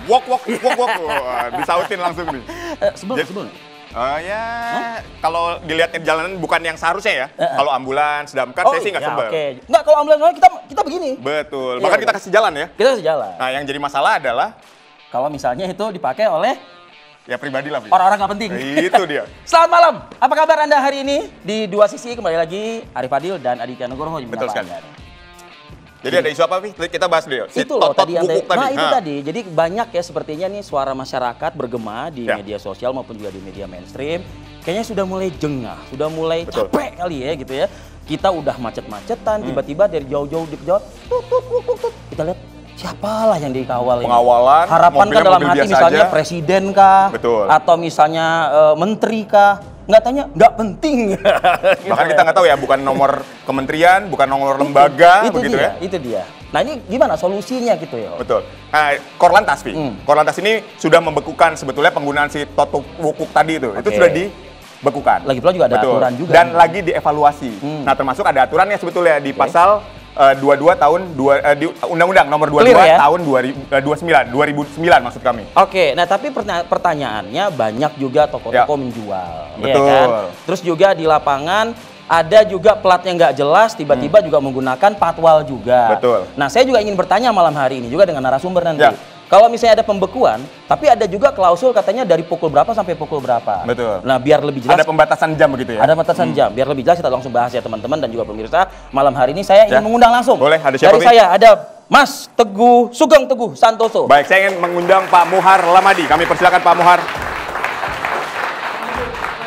wok. Wah, disautin langsung nih. Sebelum. Ya, kalau dilihat di jalanan bukan yang seharusnya ya. Kalau ambulans, damkar, saya sih nggak sebel. Nggak, kalau ambulans kita begini. Betul, bahkan kita kasih jalan ya. Kita kasih jalan. Nah, yang jadi masalah adalah kalau misalnya itu dipakai oleh ya pribadi lah. Orang-orang nggak penting. Itu dia. Selamat malam. Apa kabar Anda hari ini? Di Dua Sisi kembali lagi Arif Fadil dan Aditya Nugroho. Betul sekali. Jadi ada isu apa, Pi? Kita bahas dulu. Itu loh tadi yang tadi. Jadi banyak ya sepertinya nih suara masyarakat bergema di media sosial maupun juga di media mainstream. Kayaknya sudah mulai jengah, sudah mulai capek kali ya gitu ya. Kita udah macet-macetan, tiba-tiba dari jauh-jauh dikejot, kita lihat siapalah yang dikawal ini. Pengawalan, harapan kan dalam hati misalnya aja. Presiden kah? Betul. Atau misalnya menteri kah? Nggak tanya, nggak penting. Bahkan kita nggak tahu ya, bukan nomor kementerian, bukan nomor lembaga, begitu ya. Itu dia. Nah ini gimana solusinya gitu ya? Betul. Nah, Korlantas, Pi. Korlantas ini sudah membekukan sebetulnya penggunaan si totuk wukuk tadi itu. Itu sudah dibekukan. Lagi pula juga ada aturan juga. Dan lagi dievaluasi. Nah termasuk ada aturannya sebetulnya di pasal 22 tahun di Undang-Undang nomor 22 ya? Tahun 2009 maksud kami. Oke, nah tapi pertanyaannya banyak juga toko-toko menjual. Betul. Ya kan? Terus juga di lapangan ada juga platnya nggak jelas, tiba-tiba juga menggunakan patwal juga. Betul. Nah saya juga ingin bertanya malam hari ini juga dengan narasumber nanti. Ya. Kalau misalnya ada pembekuan, tapi ada juga klausul katanya dari pukul berapa sampai pukul berapa. Betul. Nah biar lebih jelas. Ada pembatasan jam begitu ya? Ada batasan jam. Biar lebih jelas kita langsung bahas ya teman-teman dan juga pemirsa. Malam hari ini saya ingin mengundang langsung. Boleh, ada siapa? Dari saya ada Mas Sugeng Teguh Santoso. Baik, saya ingin mengundang Pak Muhar Lamadi. Kami persilakan Pak Muhar.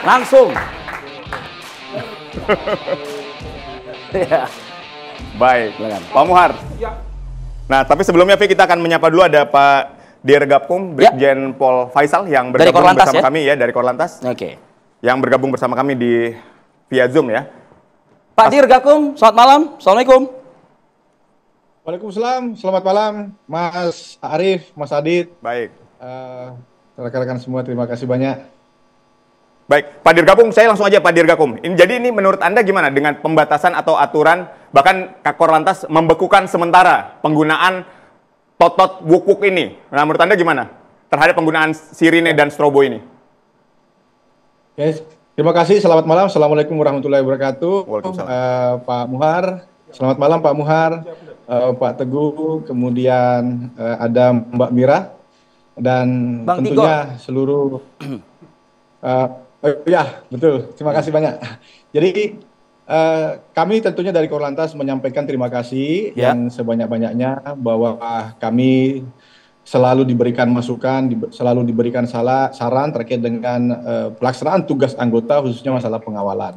Langsung. Ya. Baik, Pak Muhar. Nah, tapi sebelumnya kita akan menyapa dulu ada Pak Dirgapkum, Brigjen Pol Faisal yang bergabung bersama kami ya dari Korlantas. Oke. Yang bergabung bersama kami di via Zoom ya. Pak Dirgakum, selamat malam. Assalamualaikum. Waalaikumsalam, selamat malam Mas Arif, Mas Adit. Baik. Rekan-rekan semua, terima kasih banyak. Baik, Pak Dirgakum, saya langsung aja Pak Dirgakum. Jadi ini menurut Anda gimana dengan pembatasan atau aturan, bahkan Korlantas membekukan sementara penggunaan totot wuk-wuk ini. Nah, menurut Anda gimana terhadap penggunaan sirine dan strobo ini? Oke, terima kasih, selamat malam. Assalamualaikum warahmatullahi wabarakatuh. Pak Muhar, selamat malam Pak Muhar, Pak Teguh, kemudian ada Mbak Mira, dan Bang tentunya Tigor. Seluruh... ya, betul. Terima kasih banyak. Jadi kami tentunya dari Korlantas menyampaikan terima kasih yang sebanyak-banyaknya bahwa kami selalu diberikan masukan, selalu diberikan saran terkait dengan pelaksanaan tugas anggota khususnya masalah pengawalan.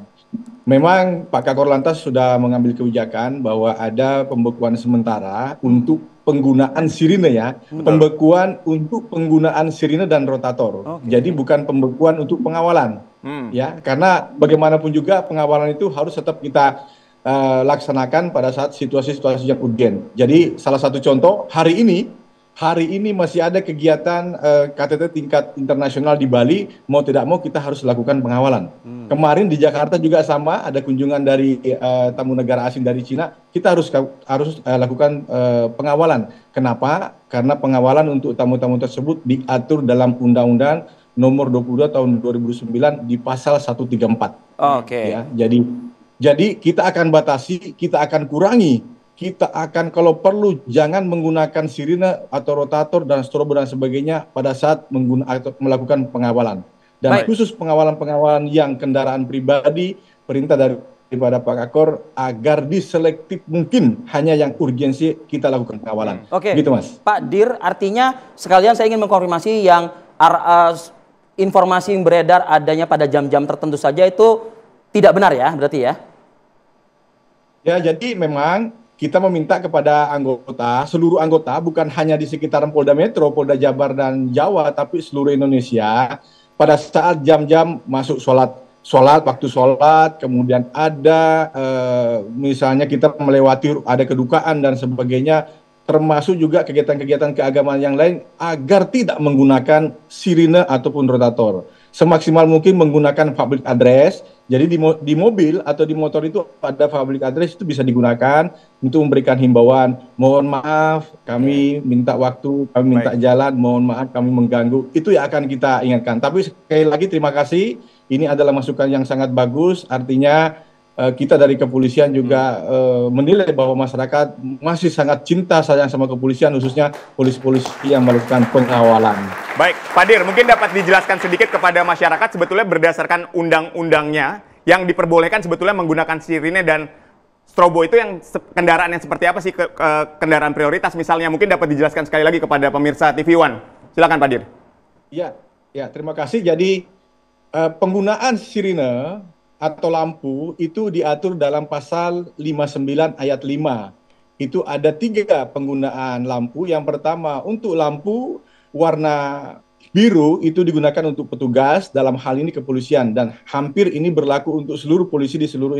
Memang Pak Korlantas sudah mengambil kebijakan bahwa ada pembekuan sementara untuk penggunaan sirine ya, pembekuan untuk penggunaan sirine dan rotator. Jadi bukan pembekuan untuk pengawalan, ya, karena bagaimanapun juga pengawalan itu harus tetap kita laksanakan pada saat situasi-situasi yang urgen. Jadi salah satu contoh hari ini masih ada kegiatan KTT tingkat internasional di Bali, mau tidak mau kita harus lakukan pengawalan. Kemarin di Jakarta juga sama, ada kunjungan dari tamu negara asing dari Cina, kita harus lakukan pengawalan. Kenapa? Karena pengawalan untuk tamu-tamu tersebut diatur dalam Undang-Undang nomor 22 tahun 2009 di pasal 134. Ya, jadi kita akan batasi, kita akan kurangi. Kita akan kalau perlu jangan menggunakan sirine atau rotator dan strobo dan sebagainya pada saat melakukan pengawalan. Dan khusus pengawalan-pengawalan yang kendaraan pribadi, perintah daripada Pak Kakor agar diselektif mungkin hanya yang urgensi kita lakukan pengawalan. Gitu Mas. Pak Dir, artinya sekalian saya ingin mengkonfirmasi yang informasi yang beredar adanya pada jam-jam tertentu saja itu tidak benar ya, berarti ya? Ya, jadi memang kita meminta kepada anggota, seluruh anggota, bukan hanya di sekitaran Polda Metro, Polda Jabar dan Jawa, tapi seluruh Indonesia, pada saat jam-jam masuk waktu sholat, kemudian ada misalnya kita melewati ada kedukaan dan sebagainya, termasuk juga kegiatan-kegiatan keagamaan yang lain, agar tidak menggunakan sirine ataupun rotator. semaksimal mungkin menggunakan public address. Jadi di mobil atau di motor itu ada public address, itu bisa digunakan untuk memberikan himbauan. Mohon maaf, kami minta waktu, kami minta jalan, mohon maaf kami mengganggu. Itu yang akan kita ingatkan. Tapi sekali lagi terima kasih, ini adalah masukan yang sangat bagus, artinya kita dari kepolisian juga menilai bahwa masyarakat masih sangat cinta sayang sama kepolisian, khususnya polisi-polisi yang melakukan pengawalan. Baik, Pak Dir, mungkin dapat dijelaskan sedikit kepada masyarakat sebetulnya berdasarkan undang-undangnya yang diperbolehkan sebetulnya menggunakan sirine dan strobo itu yang kendaraan yang seperti apa sih, kendaraan prioritas misalnya, mungkin dapat dijelaskan sekali lagi kepada pemirsa TV One. Silakan Pak Dir. Ya, terima kasih. Jadi penggunaan sirine atau lampu itu diatur dalam pasal 59 ayat 5. Itu ada 3 penggunaan lampu. Yang pertama, untuk lampu warna biru itu digunakan untuk petugas, dalam hal ini kepolisian, dan hampir ini berlaku untuk seluruh polisi di seluruh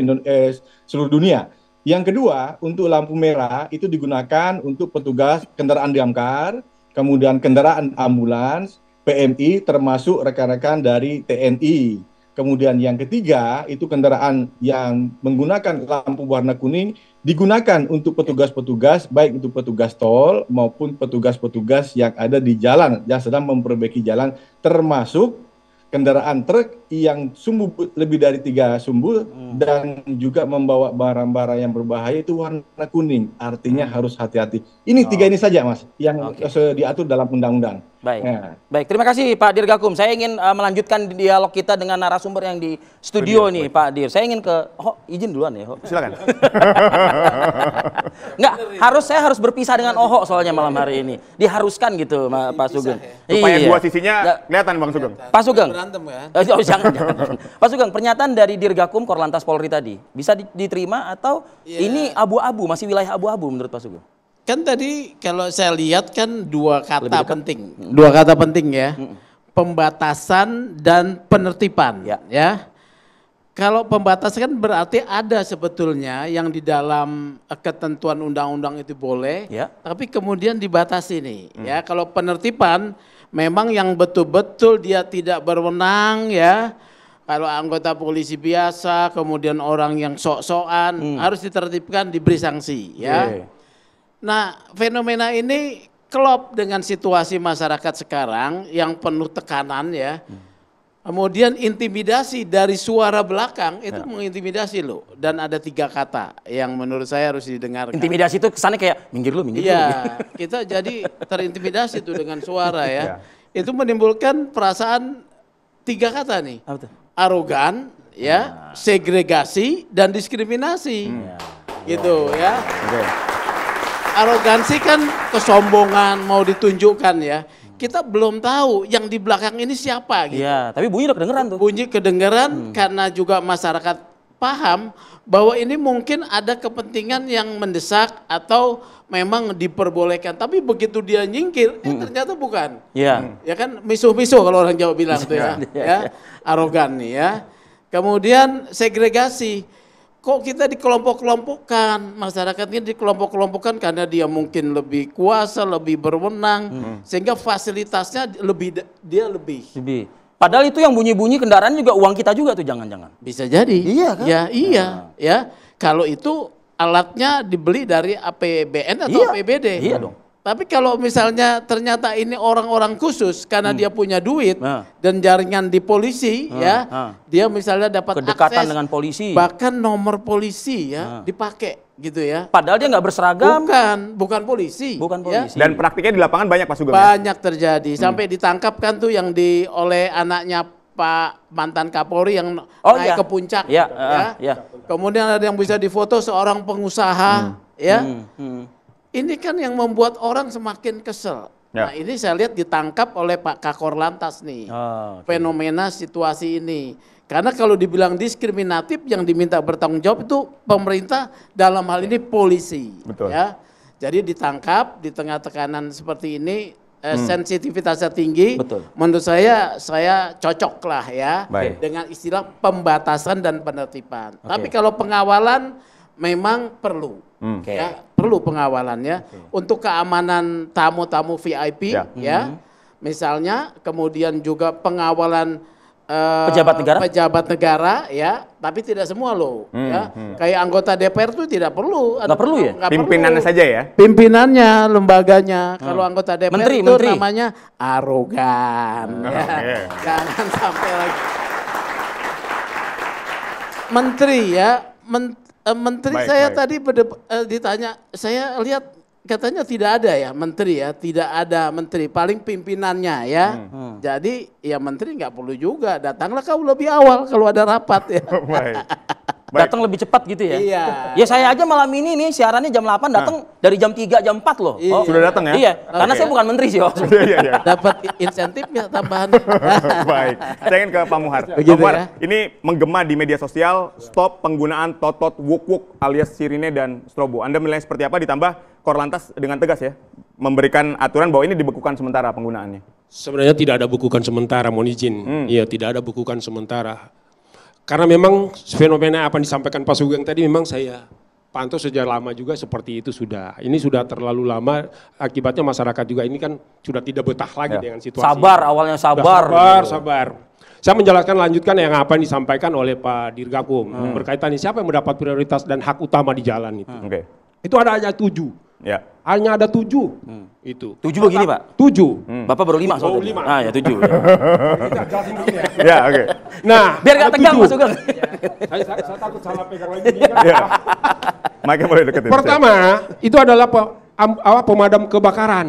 dunia. Yang kedua, untuk lampu merah itu digunakan untuk petugas kendaraan damkar, kemudian kendaraan ambulans, PMI, termasuk rekan-rekan dari TNI. Kemudian yang ketiga, itu kendaraan yang menggunakan lampu warna kuning digunakan untuk petugas-petugas, baik itu petugas tol maupun petugas-petugas yang ada di jalan, yang sedang memperbaiki jalan, termasuk kendaraan truk yang sumbu lebih dari 3 sumbu dan juga membawa barang-barang yang berbahaya itu warna kuning. Artinya harus hati-hati. Ini 3 ini saja, Mas, yang diatur dalam undang-undang. Baik. Baik, terima kasih Pak Dirgakum. Saya ingin melanjutkan dialog kita dengan narasumber yang di studio nih, Pak Dir. Saya ingin ke izin duluan ya, Silakan. Enggak, saya harus berpisah dengan Oho soalnya malam hari ini. Diharuskan gitu, Pak Sugeng. Supaya dua sisinya kelihatan, Bang Sugeng. Pak Sugeng. Berantem kan? Jangan. Pak Sugeng, pernyataan dari Dirgakum Korlantas Polri tadi bisa diterima atau ini abu-abu, masih wilayah abu-abu menurut Pak Sugeng? Kan tadi kalau saya lihat kan 2 kata penting. 2 kata penting ya. Pembatasan dan penertiban ya. Kalau pembatasan kan berarti ada sebetulnya yang di dalam ketentuan undang-undang itu boleh, tapi kemudian dibatasi nih. Ya, kalau penertiban memang yang betul-betul dia tidak berwenang ya. Kalau anggota polisi biasa, kemudian orang yang sok-sokan harus ditertibkan, diberi sanksi ya. Nah, fenomena ini klop dengan situasi masyarakat sekarang yang penuh tekanan ya. Kemudian intimidasi dari suara belakang itu mengintimidasi loh. Dan ada 3 kata yang menurut saya harus didengarkan. Intimidasi itu kesannya kayak minggir lu. Iya, kita jadi terintimidasi tuh dengan suara ya. Itu menimbulkan perasaan 3 kata nih. Arogan, ya, segregasi dan diskriminasi. Gitu ya. Arogansi kan kesombongan, mau ditunjukkan ya. Kita belum tahu yang di belakang ini siapa gitu. Iya, tapi bunyi udah kedengeran tuh. Bunyi kedengeran karena juga masyarakat paham bahwa ini mungkin ada kepentingan yang mendesak atau memang diperbolehkan. Tapi begitu dia nyingkir, ternyata bukan. Iya. Ya kan misuh-misuh kalau orang Jawa bilang tuh ya. Arogan nih ya. Kemudian segregasi. Kok kita dikelompok-kelompokkan, masyarakat ini dikelompok-kelompokkan karena dia mungkin lebih kuasa, lebih berwenang, sehingga fasilitasnya lebih. Padahal itu yang bunyi-bunyi kendaraan juga uang kita juga tuh, jangan-jangan. Bisa jadi. Iya kan? Ya. Kalau itu alatnya dibeli dari APBN atau APBD. Iya dong. Tapi kalau misalnya ternyata ini orang-orang khusus karena dia punya duit dan jaringan di polisi dia misalnya dapat kedekatan akses dengan polisi, bahkan nomor polisi dipakai gitu ya. Padahal dia nggak berseragam. Bukan polisi. Dan praktiknya di lapangan banyak, Pak Sugeng. Banyak terjadi sampai ditangkap kan tuh yang oleh anaknya Pak mantan Kapolri yang naik ke puncak. Kemudian ada yang bisa difoto seorang pengusaha Ini kan yang membuat orang semakin kesel. Nah ini saya lihat ditangkap oleh Pak Kakor Lantas nih. Fenomena situasi ini. Karena kalau dibilang diskriminatif yang diminta bertanggung jawab itu pemerintah, dalam hal ini polisi. Betul. Ya. Jadi ditangkap di tengah tekanan seperti ini, sensitivitasnya tinggi. Betul. Menurut saya cocok lah ya dengan istilah pembatasan dan penertiban. Tapi kalau pengawalan memang perlu. Ya, perlu pengawalannya untuk keamanan tamu-tamu VIP ya. Misalnya kemudian juga pengawalan pejabat negara ya, tapi tidak semua loh ya. Kayak anggota DPR tuh tidak perlu. Nggak perlu ya? Pimpinannya saja ya? Pimpinannya, lembaganya. Kalau anggota DPR itu menteri. namanya arogan. Ya. Jangan sampai lagi. Menteri ya, menteri saya tadi ditanya, saya lihat katanya tidak ada ya menteri ya, tidak ada menteri, paling pimpinannya ya. Jadi ya menteri nggak perlu juga, datanglah kau lebih awal kalau ada rapat ya. Baik. Datang lebih cepat gitu ya? Iya. Ya saya aja malam ini nih siarannya jam 8 datang dari jam 3, jam 4 loh. Iya. Sudah datang ya? Iya, karena saya bukan menteri sih. Iya. Dapat insentif ya tambahan. Baik, saya ingin ke Pak Muhar. Begitu Pak Muhar, ya? ini menggema di media sosial, stop penggunaan totot wuk-wuk alias sirine dan strobo. Anda menilai seperti apa, ditambah Korlantas dengan tegas ya, memberikan aturan bahwa ini dibekukan sementara penggunaannya? Sebenarnya tidak ada bukukan sementara, mohon izin. Iya, tidak ada bukukan sementara. Karena memang fenomena apa yang disampaikan Pak Sugeng tadi memang saya pantau sejak lama juga seperti itu sudah. Ini sudah terlalu lama, akibatnya masyarakat juga ini kan sudah tidak betah lagi dengan situasi. Sabar, awalnya sabar. Sabar. Saya menjelaskan lanjutkan yang apa yang disampaikan oleh Pak Dirgakum. Berkaitan ini siapa yang mendapat prioritas dan hak utama di jalan itu. Itu ada hanya 7. Ya. Hanya ada 7 itu. 7 begini Pak? 7. Bapak baru 5 soalnya. 5. Ah ya 7. Ya, oke. Nah, Biar gak tegang Mas Sugeng. Saya takut salah pegang lagi. Ya. Mike boleh deketin. Pertama, itu adalah pemadam kebakaran.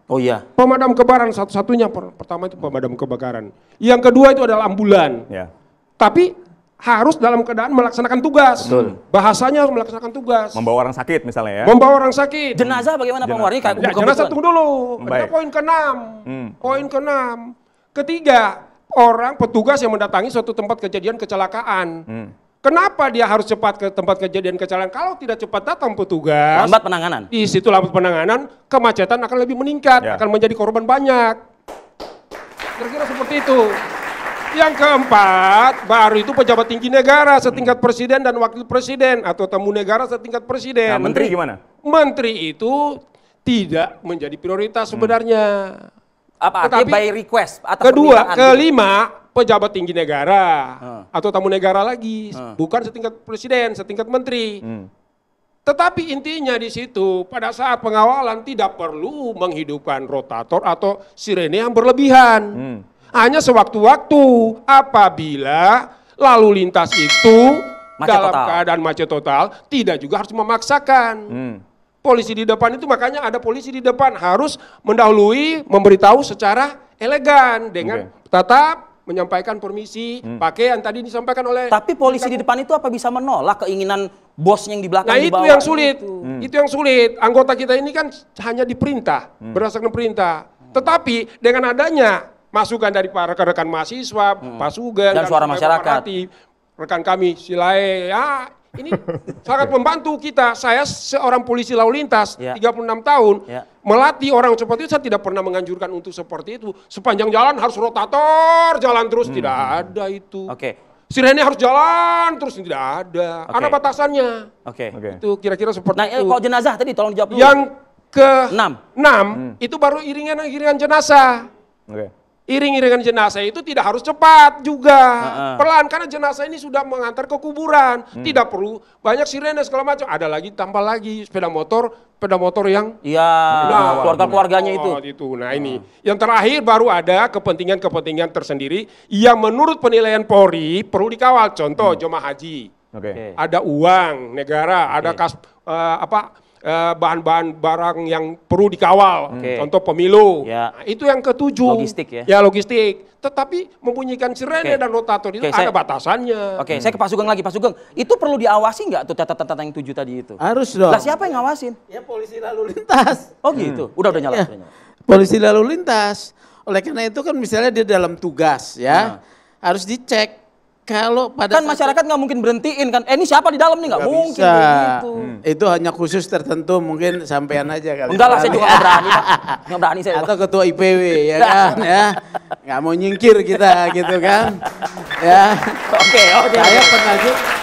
Oh iya. Pemadam kebakaran satu-satunya pertama itu pemadam kebakaran. Yang kedua itu adalah ambulan. Ya. Tapi harus dalam keadaan melaksanakan tugas. Betul. Bahasanya harus melaksanakan tugas. Membawa orang sakit misalnya ya. Membawa orang sakit. Jenazah bagaimana Pak Muhar? Ini kayak Ya, jenazah tunggu dulu. Ada Baik. poin ke-6. Poin ke-6. Ketiga, orang petugas yang mendatangi suatu tempat kejadian kecelakaan. Kenapa dia harus cepat ke tempat kejadian kecelakaan? Kalau tidak cepat datang petugas, lambat penanganan. di situ lambat penanganan, kemacetan akan lebih meningkat, Ya. akan menjadi korban banyak. Kira-kira seperti itu. Yang keempat, baru itu pejabat tinggi negara setingkat presiden dan wakil presiden atau tamu negara setingkat presiden. Nah, menteri gimana? Menteri itu tidak menjadi prioritas sebenarnya. Apa artinya by request? Atas Kedua, permintaan kelima, pejabat tinggi negara atau tamu negara lagi, bukan setingkat presiden, setingkat menteri. Tetapi intinya di situ pada saat pengawalan tidak perlu menghidupkan rotator atau sirene yang berlebihan. Hanya sewaktu-waktu apabila lalu lintas itu Macet dalam total. keadaan macet total, tidak juga harus memaksakan. Polisi di depan itu makanya ada polisi di depan harus mendahului, memberitahu secara elegan dengan tetap menyampaikan permisi, pakai yang tadi disampaikan oleh. Tapi polisi di depan itu apa bisa menolak keinginan bosnya yang di belakang Nah di itu bawah? yang sulit, itu yang sulit. Anggota kita ini kan hanya diperintah, berdasarkan perintah. Tetapi dengan adanya masukan dari para rekan-rekan mahasiswa, Pak Sugeng, Dan suara masyarakat. Rekan kami Silai, ya ini sangat membantu kita. Saya seorang polisi lalu lintas, 36 tahun, melatih orang seperti itu. Saya tidak pernah menganjurkan untuk seperti itu. Sepanjang jalan harus rotator, jalan terus, tidak ada itu. Sirene harus jalan terus, tidak ada. Ada batasannya. Itu kira-kira seperti nah, itu. Kalau jenazah tadi tolong dijawab dulu. Yang ke-6 itu baru iringan jenazah. Iring-iringan jenazah itu tidak harus cepat juga, pelan karena jenazah ini sudah mengantar ke kuburan, tidak perlu banyak sirene segala macam. Ada lagi tambah lagi sepeda motor yang keluarga-keluarganya itu. Nah ini yang terakhir baru ada kepentingan-kepentingan tersendiri yang menurut penilaian Polri perlu dikawal. Contoh jemaah haji, ada uang negara, ada bahan-bahan barang yang perlu dikawal, contoh pemilu. Nah, itu yang ke-7. Logistik ya. Ya logistik. Tetapi membunyikan sirene dan rotator itu ada batasannya. Saya ke Pak Sugeng lagi. Pak Sugeng, itu perlu diawasi nggak tuh catatan yang 7 tadi itu? Harus dong. Lah siapa yang ngawasin? Ya polisi lalu lintas. Oh gitu. Udah nyala. Polisi lalu lintas. Oleh karena itu kan misalnya dia dalam tugas ya, harus dicek. Kalau pada kan masyarakat nggak mungkin berhentiin kan, ini siapa di dalam nih nggak mungkin bisa. Begitu. Itu hanya khusus tertentu mungkin sampean aja kali. Enggak lah, saya juga nggak berani Pak. Nggak berani saya. Atau ketua IPW ya kan ya, nggak mau nyingkir kita gitu kan. Ya. Oke. Saya pernah juga.